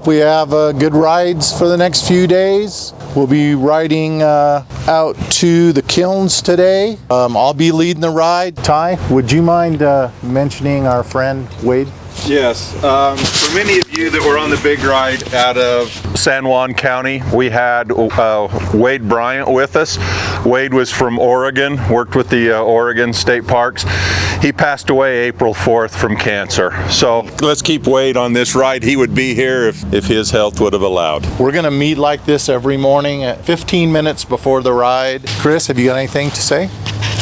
We have good rides for the next few days. We'll be riding out to the kilns today. I'll be leading the ride. Ty, would you mind mentioning our friend Wade? Yes, for many of you that were on the big ride out of San Juan County, we had Wade Bryant with us. Wade was from Oregon, worked with the Oregon State Parks. He passed away April 4th from cancer. So let's keep Wade on this ride. He would be here if his health would have allowed. We're gonna meet like this every morning at 15 minutes before the ride. Chris, have you got anything to say?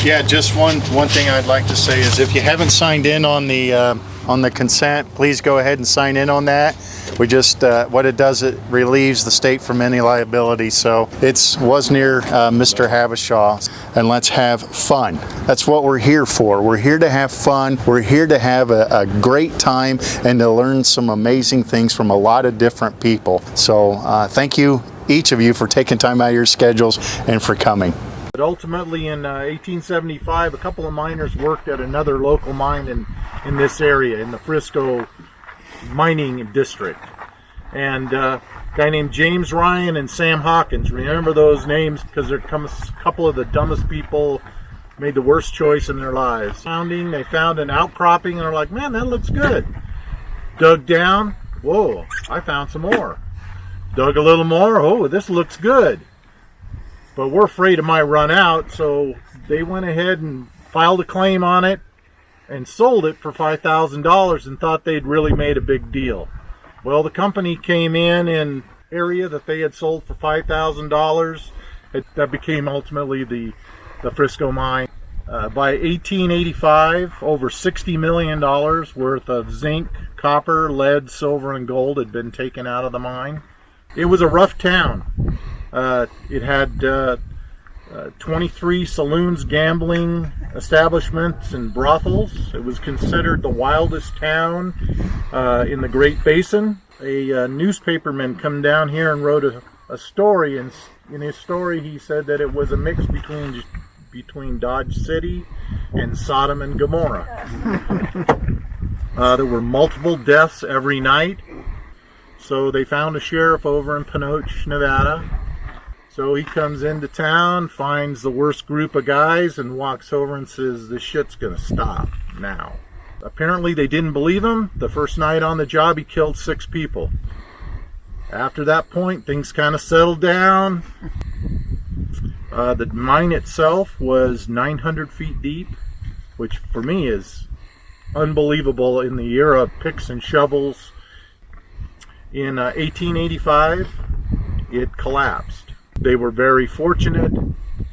Yeah, just one thing I'd like to say is if you haven't signed in on the consent, please go ahead and sign in on that. We just, what it does, it relieves the state from any liability. So it was near Mr. Havashaw, and let's have fun. That's what we're here for. We're here to have fun. We're here to have a great time and to learn some amazing things from a lot of different people. So thank you, each of you, for taking time out of your schedules and for coming. But ultimately in 1875, a couple of miners worked at another local mine in this area, in the Frisco mining district. And a guy named James Ryan and Sam Hawkins, remember those names because there comes a couple of the dumbest people made the worst choice in their lives. They found an outcropping and they're like, man, that looks good. Dug down, whoa, I found some more. Dug a little more, oh, this looks good. But we're afraid it might run out, so they went ahead and filed a claim on it and sold it for $5,000 and thought they'd really made a big deal. Well, the company came in area that they had sold for $5,000. That became ultimately the Frisco mine. By 1885, over $60 million worth of zinc, copper, lead, silver, and gold had been taken out of the mine. It was a rough town. It had 23 saloons, gambling establishments, and brothels. It was considered the wildest town in the Great Basin. A newspaperman come down here and wrote a story, and in his story he said that it was a mix between Dodge City and Sodom and Gomorrah. There were multiple deaths every night. So they found a sheriff over in Pinoche, Nevada. So he comes into town, finds the worst group of guys, and walks over and says, this shit's gonna stop now. Apparently they didn't believe him. The first night on the job, he killed 6 people. After that point, things kind of settled down. The mine itself was 900 feet deep, which for me is unbelievable in the era of picks and shovels. In 1885, it collapsed. They were very fortunate.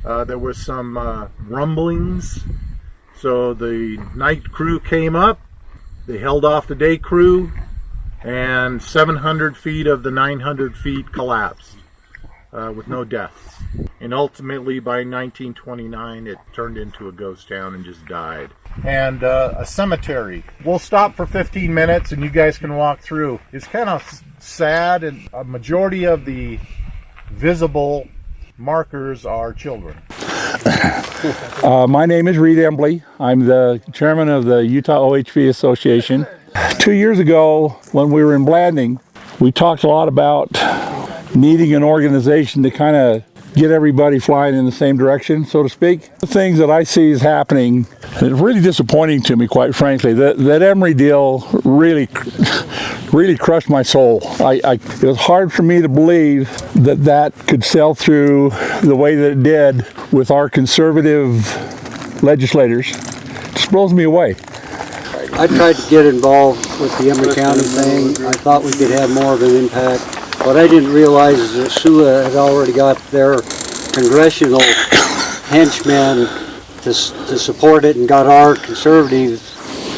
There was some rumblings. So the night crew came up. They held off the day crew, and 700 feet of the 900 feet collapsed with no deaths. And ultimately, by 1929, it turned into a ghost town and just died. And a cemetery. We'll stop for 15 minutes and you guys can walk through. It's kind of sad, and a majority of the visible markers are children. My name is Reed Embley. I'm the chairman of the Utah OHV Association. 2 years ago, when we were in Blanding, we talked a lot about needing an organization to kind of get everybody flying in the same direction, so to speak. The things that I see is happening, and it's really disappointing to me, quite frankly. That Emery deal really crushed my soul. It was hard for me to believe that could sell through the way that it did with our conservative legislators. It just blows me away. I tried to get involved with the Emery County thing. I thought we could have more of an impact. What I didn't realize is that SUWA had already got their congressional henchmen to support it and got our conservatives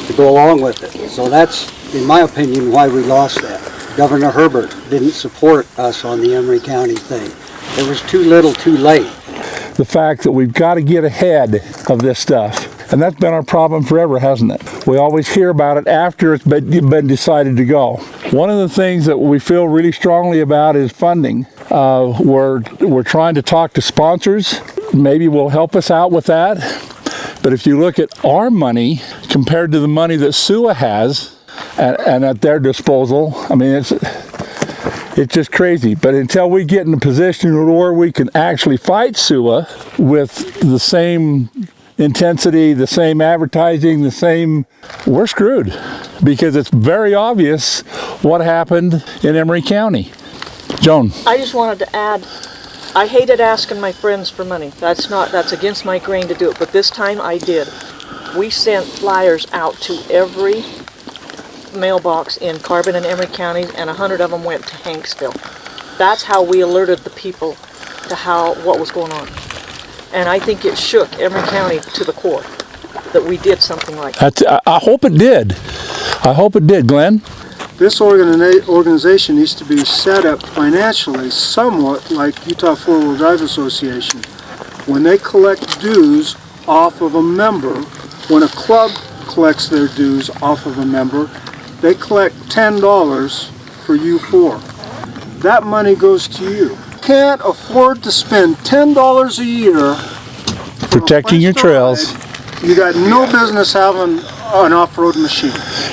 to go along with it. So that's, in my opinion, why we lost that. Governor Herbert didn't support us on the Emery County thing. It was too little too late. The fact that we've got to get ahead of this stuff. And that's been our problem forever, hasn't it? We always hear about it after it's been decided to go. One of the things that we feel really strongly about is funding. We're trying to talk to sponsors. Maybe will help us out with that. But if you look at our money compared to the money that SUWA has and at their disposal, I mean, It's just crazy. But until we get in a position where we can actually fight SUWA with the same intensity, the same advertising, the same, we're screwed. Because it's very obvious what happened in Emery County. Joan. I just wanted to add, I hated asking my friends for money. That's against my grain to do it, but this time I did. We sent flyers out to every mailbox in Carbon and Emery counties, and 100 of them went to Hanksville. That's how we alerted the people to what was going on. And I think it shook Emery County to the core that we did something like that. I hope it did. I hope it did, Glenn. This organization needs to be set up financially somewhat like Utah Four-Wheel Drive Association. When they collect dues off of a member, when a club collects their dues off of a member, they collect $10 for you four. That money goes to you. Can't afford to spend $10 a year Protecting your trails. You got no business having an off-road machine.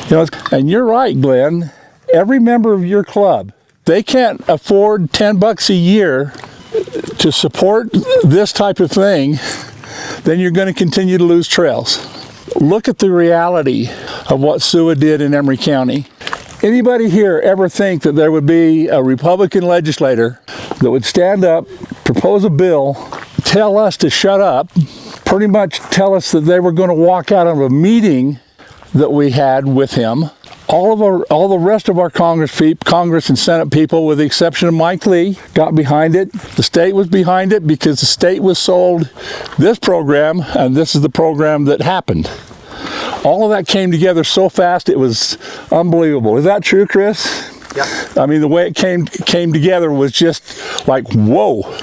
You know, and you're right, Glenn. Every member of your club, they can't afford $10 a year to support this type of thing, then you're going to continue to lose trails. Look at the reality of what SUWA did in Emery County. Anybody here ever think that there would be a Republican legislator that would stand up, propose a bill, tell us to shut up, pretty much tell us that they were going to walk out of a meeting that we had with him? All the rest of our Congress and Senate people, with the exception of Mike Lee, got behind it. The state was behind it because the state was sold this program, and this is the program that happened. All of that came together so fast, it was unbelievable. Is that true, Chris? Yeah. I mean, the way it came together was just like, whoa.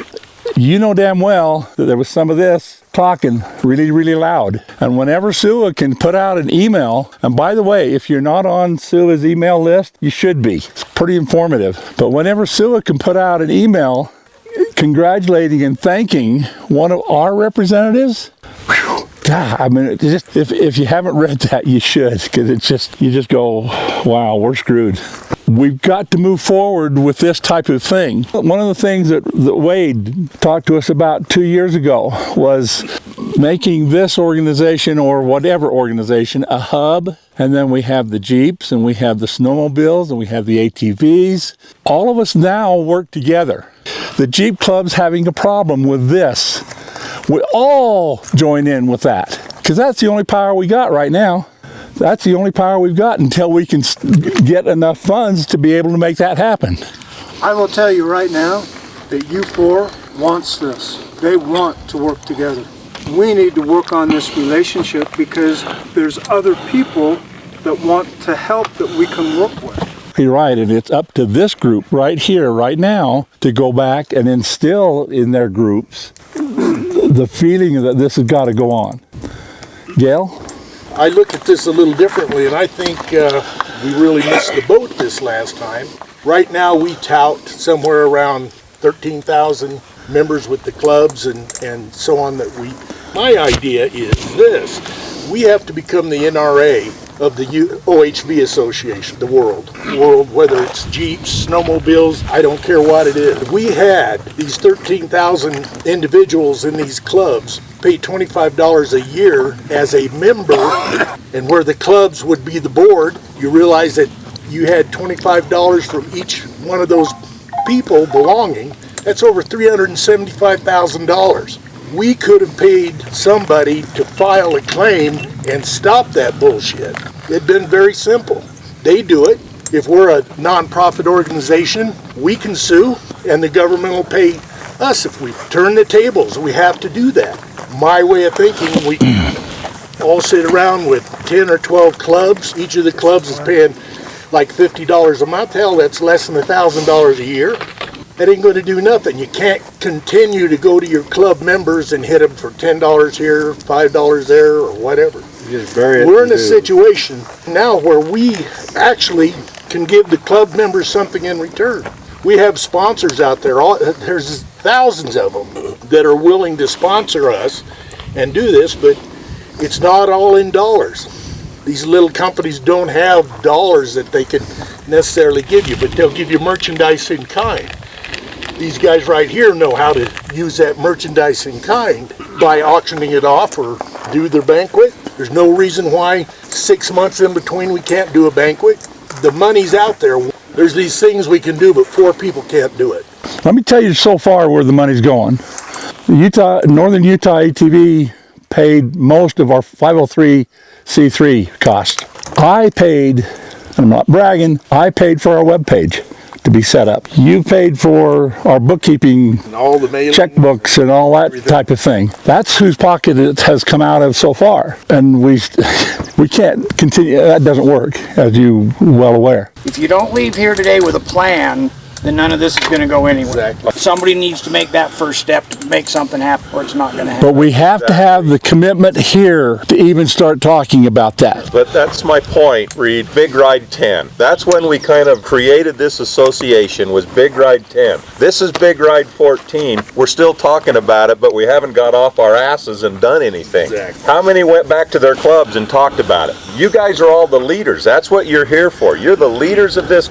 You know damn well that there was some of this talking really, really loud. And whenever SUWA can put out an email, and by the way, if you're not on SUWA's email list, you should be. It's pretty informative. But whenever SUWA can put out an email congratulating and thanking one of our representatives, whew, God, I mean, if you haven't read that, you should, because you just go, wow, we're screwed. We've got to move forward with this type of thing. One of the things that Wade talked to us about 2 years ago was making this organization, or whatever organization, a hub. And then we have the Jeeps, and we have the snowmobiles, and we have the ATVs. All of us now work together. The Jeep Club's having a problem with this. We all join in with that, because that's the only power we got right now. That's the only power we've got until we can get enough funds to be able to make that happen. I will tell you right now that U4 wants this. They want to work together. We need to work on this relationship because there's other people that want to help that we can work with. You're right, and it's up to this group right here, right now, to go back and instill in their groups the feeling that this has got to go on. Gail? I look at this a little differently, and I think we really missed the boat this last time. Right now we tout somewhere around 13,000 members with the clubs and so on. My idea is this: we have to become the NRA of the OHV Association, the world, whether it's Jeeps, snowmobiles, I don't care what it is. If we had these 13,000 individuals in these clubs pay $25 a year as a member, and where the clubs would be the board, you realize that you had $25 from each one of those people belonging. That's over $375,000. We could have paid somebody to file a claim and stop that bullshit. It'd been very simple. They do it. If we're a non-profit organization, we can sue, and the government will pay us if we turn the tables. We have to do that. My way of thinking, we all sit around with 10 or 12 clubs. Each of the clubs is paying like $50 a month. Hell, that's less than $1,000 a year. That ain't going to do nothing. You can't continue to go to your club members and hit them for $10 here, $5 there, or whatever. We're in a situation now where we actually can give the club members something in return. We have sponsors out there. There's thousands of them that are willing to sponsor us and do this, but it's not all in dollars. These little companies don't have dollars that they could necessarily give you, but they'll give you merchandise in kind. These guys right here know how to use that merchandise in kind by auctioning it off or do their banquet. There's no reason why 6 months in between we can't do a banquet. The money's out there. There's these things we can do, but 4 people can't do it. Let me tell you so far where the money's going. Northern Utah ATV paid most of our 503c3 cost. I paid, and I'm not bragging, I paid for our webpage to be set up. You paid for our bookkeeping, And all the mailing, checkbooks and all that type of thing. That's whose pocket it has come out of so far. And we can't continue, that doesn't work, as you well aware. If you don't leave here today with a plan, then none of this is going to go anywhere. Exactly. Somebody needs to make that first step to make something happen, or it's not going to happen. But we have to have the commitment here to even start talking about that. But that's my point, Reed. Big Ride 10. That's when we kind of created this association, was Big Ride 10. This is Big Ride 14. We're still talking about it, but we haven't got off our asses and done anything. Exactly. How many went back to their clubs and talked about it? You guys are all the leaders. That's what you're here for. You're the leaders of this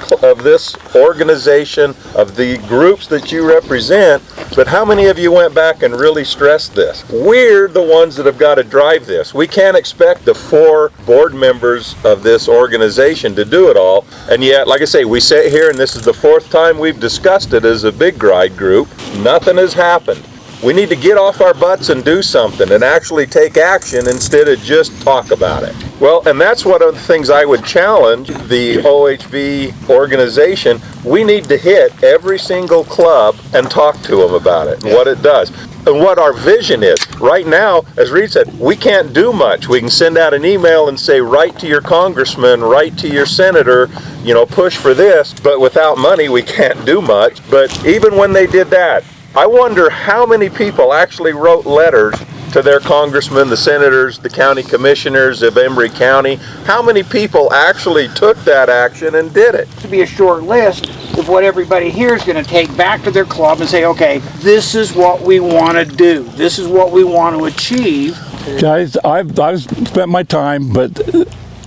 organization, of the groups that you represent, but how many of you went back and really stressed this? We're the ones that have got to drive this. We can't expect the 4 board members of this organization to do it all, and yet, like I say, we sit here and this is the 4th time we've discussed it as a Big Ride group. Nothing has happened. We need to get off our butts and do something and actually take action instead of just talk about it. Well, and that's one of the things I would challenge the OHV organization. We need to hit every single club and talk to them about it and what it does and what our vision is. Right now, as Reed said, we can't do much. We can send out an email and say, write to your congressman, write to your senator, you know, push for this, but without money, we can't do much. But even when they did that, I wonder how many people actually wrote letters to their congressmen, the senators, the county commissioners of Emery County. How many people actually took that action and did it? To be a short list of what everybody here is going to take back to their club and say, okay, this is what we want to do. This is what we want to achieve. Guys, I've spent my time, but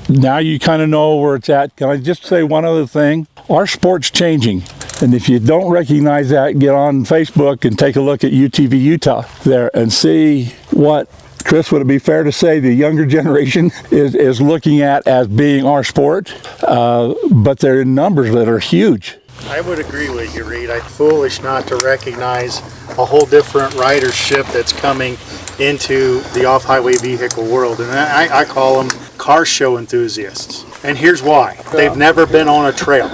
now you kind of know where it's at. Can I just say one other thing? Our sport's changing. And if you don't recognize that, get on Facebook and take a look at UTV Utah there and see what, Chris, would it be fair to say the younger generation is looking at as being our sport? But they're in numbers that are huge. I would agree with you, Reed. I'm foolish not to recognize a whole different ridership that's coming into the off-highway vehicle world. And I call them car show enthusiasts. And here's why. They've never been on a trail.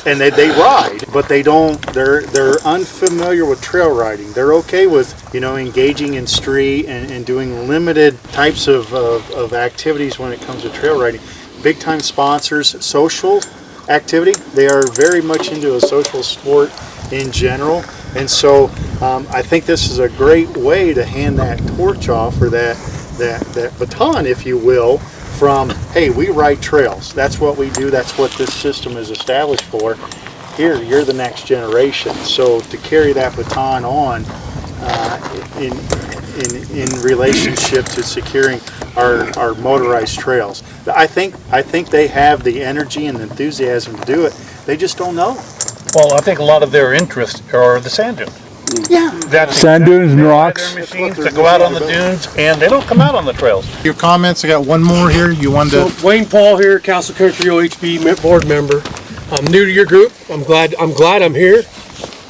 And they ride, but they're unfamiliar with trail riding. They're okay with, you know, engaging in street and doing limited types of activities when it comes to trail riding. Big time sponsors, social activity. They are very much into a social sport in general. And so I think this is a great way to hand that torch off, or that baton, if you will, from, hey, we ride trails. That's what we do. That's what this system is established for. Here, you're the next generation. So to carry that baton on in relationship to securing our motorized trails, I think they have the energy and enthusiasm to do it. They just don't know. Well, I think a lot of their interests are the sand dunes. Yeah. Sand dunes and rocks. Their machines that go out on the dunes, and they don't come out on the trails. Your comments, I got one more here. You wanted to... Wayne Paul here, Castle Country OHB board member. I'm new to your group. I'm glad I'm here.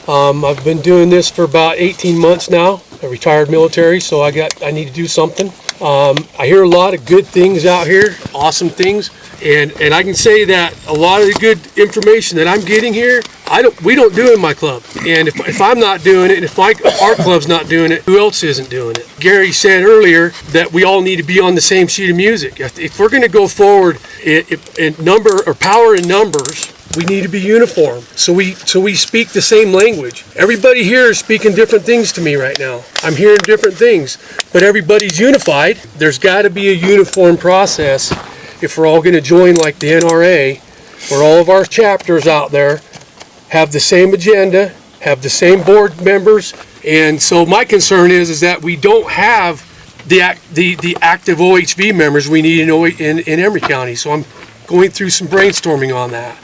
I've been doing this for about 18 months now. I retired military, so I need to do something. I hear a lot of good things out here, awesome things, and I can say that a lot of the good information that I'm getting here, we don't do in my club. And if I'm not doing it, and if our club's not doing it, who else isn't doing it? Gary said earlier that we all need to be on the same sheet of music. If we're going to go forward in number or power in numbers, we need to be uniform, so we speak the same language. Everybody here is speaking different things to me right now. I'm hearing different things, but everybody's unified. There's got to be a uniform process if we're all going to join like the NRA, where all of our chapters out there have the same agenda, have the same board members. And so my concern is that we don't have the active OHV members we need in Emery County. So I'm going through some brainstorming on that.